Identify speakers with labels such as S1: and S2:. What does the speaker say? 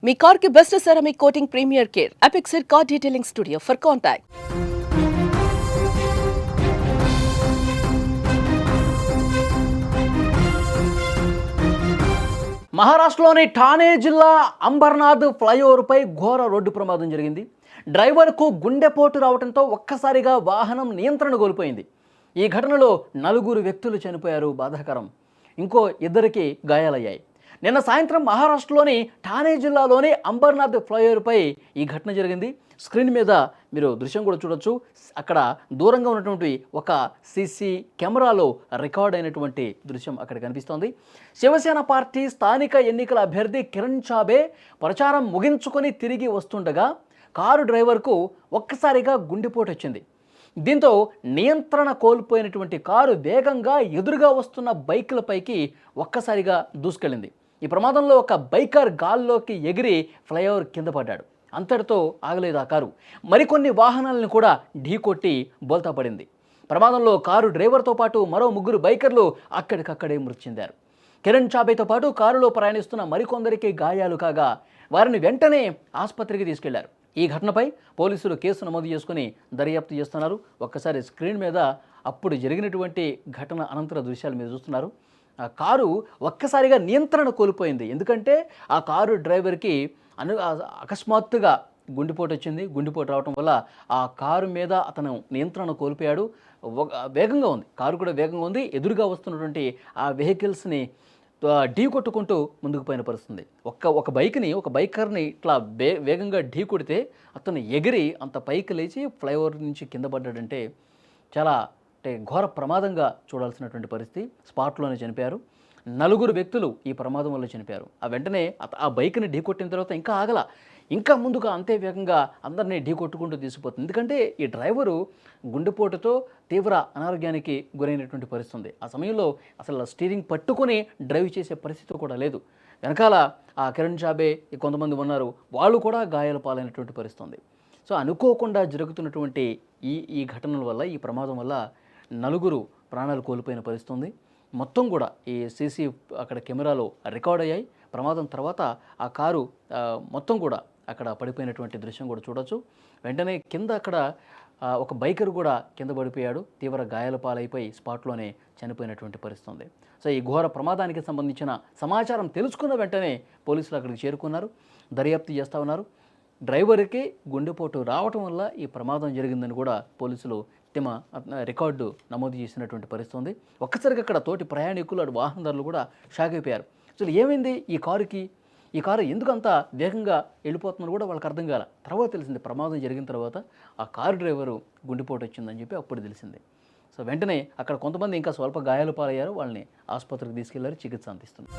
S1: మీ car కి best ceramic coating premier care Apexer car detailing studio for contact.
S2: మహారాష్ట్రలోని ఠానే జిల్లా అంబర్నాథ్ ఫ్లైఓవర్పై ఘోర రోడ్డు ప్రమాదం జరిగింది. డ్రైవర్కు గుండెపోటు రావడంతో ఒక్కసారిగా వాహనం నియంత్రణ కోల్పోయింది. ఈ ఘటనలో 4 వ్యక్తులు చనిపోయారు. బాధాకరం. ఇంకో 2కి గాయాలయ్యాయి. నిన్న సాయంత్రం మహారాష్ట్రలోని ఠానే జిల్లాలోని అంబర్నాథ్ ఫ్లైఓవర్పై ఈ ఘటన జరిగింది. స్క్రీన్ మీద మీరు దృశ్యం కూడా చూడొచ్చు. అక్కడ దూరంగా ఉన్నటువంటి ఒక సీసీ కెమెరాలో రికార్డ్ అయినటువంటి దృశ్యం అక్కడ కనిపిస్తోంది. శివసేన పార్టీ స్థానిక ఎన్నికల అభ్యర్థి కిరణ్ చాబే ప్రచారం ముగించుకొని తిరిగి వస్తుండగా కారు డ్రైవర్కు ఒక్కసారిగా గుండెపోటు వచ్చింది. దీంతో నియంత్రణ కోల్పోయినటువంటి కారు వేగంగా ఎదురుగా వస్తున్న బైకులపైకి ఒక్కసారిగా దూసుకెళ్ళింది. ఈ ప్రమాదంలో ఒక బైకర్ గాల్లోకి ఎగిరి ఫ్లైఓవర్ కింద పడ్డాడు. అంతటితో ఆగలేదు ఆ కారు. మరికొన్ని వాహనాలను కూడా ఢీకొట్టి బోల్తా పడింది. ప్రమాదంలో కారు డ్రైవర్తో పాటు మరో 3 బైకర్లు అక్కడికక్కడే మృతి చెందారు. కిరణ్ చాబేతో పాటు కారులో ప్రయాణిస్తున్న మరికొందరికి గాయాలు కాగా వారిని వెంటనే ఆసుపత్రికి తీసుకెళ్లారు. ఈ ఘటనపై పోలీసులు కేసు నమోదు చేసుకుని దర్యాప్తు చేస్తున్నారు. ఒక్కసారి స్క్రీన్ మీద అప్పుడు జరిగినటువంటి ఘటన అనంతర దృశ్యాలు మీరు చూస్తున్నారు. ఆ కారు ఒక్కసారిగా నియంత్రణ కోల్పోయింది. ఎందుకంటే ఆ కారు డ్రైవర్కి అకస్మాత్తుగా గుండెపోటు వచ్చింది. గుండెపోటు రావడం వల్ల ఆ కారు మీద అతను నియంత్రణ కోల్పోయాడు. వేగంగా ఉంది, కారు కూడా వేగంగా ఉంది. ఎదురుగా వస్తున్నటువంటి ఆ వెహికల్స్ని ఢీ కొట్టుకుంటూ ముందుకు పోయిన పరిస్థితుంది. ఒక బైకర్ని ఇట్లా వేగంగా ఢీ కొడితే అతను ఎగిరి అంత పైకి లేచి ఫ్లైఓవర్ నుంచి కింద పడ్డాడంటే చాలా ఘోర ప్రమాదంగా చూడాల్సినటువంటి పరిస్థితి. స్పాట్లోనే చనిపోయారు. 4 వ్యక్తులు ఈ ప్రమాదం వల్ల చనిపోయారు. వెంటనే ఆ బైక్ని ఢీ కొట్టిన తర్వాత ఇంకా ఆగల, ఇంకా ముందుగా అంతే వేగంగా అందరినీ ఢీ కొట్టుకుంటూ తీసుకుపోతుంది. ఎందుకంటే ఈ డ్రైవరు గుండెపోటుతో తీవ్ర అనారోగ్యానికి గురైనటువంటి పరిస్థితి. ఆ సమయంలో అసలు స్టీరింగ్ పట్టుకొని డ్రైవ్ చేసే పరిస్థితి కూడా లేదు. వెనకాల ఆ కిరణ్ చాబే కొంతమంది ఉన్నారు, వాళ్ళు కూడా గాయాల పాలైనటువంటి పరిస్థితి. సో అనుకోకుండా జరుగుతున్నటువంటి ఈ ఘటనల వల్ల, ఈ ప్రమాదం వల్ల 4 ప్రాణాలు కోల్పోయిన పరిస్థితి. మొత్తం కూడా ఈ సీసీ అక్కడ కెమెరాలో రికార్డ్ అయ్యాయి. ప్రమాదం తర్వాత ఆ కారు మొత్తం కూడా అక్కడ పడిపోయినటువంటి దృశ్యం కూడా చూడొచ్చు. వెంటనే కింద అక్కడ ఒక బైకర్ కూడా కింద పడిపోయాడు. తీవ్ర గాయాల పాలైపోయి స్పాట్లోనే చనిపోయినటువంటి పరిస్థితి. సో ఈ ఘోర ప్రమాదానికి సంబంధించిన సమాచారం తెలుసుకున్న వెంటనే పోలీసులు అక్కడికి చేరుకున్నారు, దర్యాప్తు చేస్తూ ఉన్నారు. డ్రైవర్కి గుండెపోటు రావటం వల్ల ఈ ప్రమాదం జరిగిందని కూడా పోలీసులు తమ రికార్డు నమోదు చేసినటువంటి పరిస్థితి. ఒక్కసారిగా అక్కడ తోటి ప్రయాణికులు, వాహనదారులు కూడా షాక్ అయిపోయారు. అసలు ఏమైంది ఈ కారు ఎందుకు అంత వేగంగా వెళ్ళిపోతుందని కూడా వాళ్ళకి అర్థం కాల. తర్వాత తెలిసింది, ప్రమాదం జరిగిన తర్వాత ఆ కారు డ్రైవరు గుండెపోటు వచ్చిందని చెప్పి అప్పుడు తెలిసింది. సో వెంటనే అక్కడ కొంతమంది ఇంకా స్వల్ప గాయాలు పాలయ్యారు. వాళ్ళని ఆసుపత్రికి తీసుకెళ్లారు, చికిత్స అందిస్తున్నారు.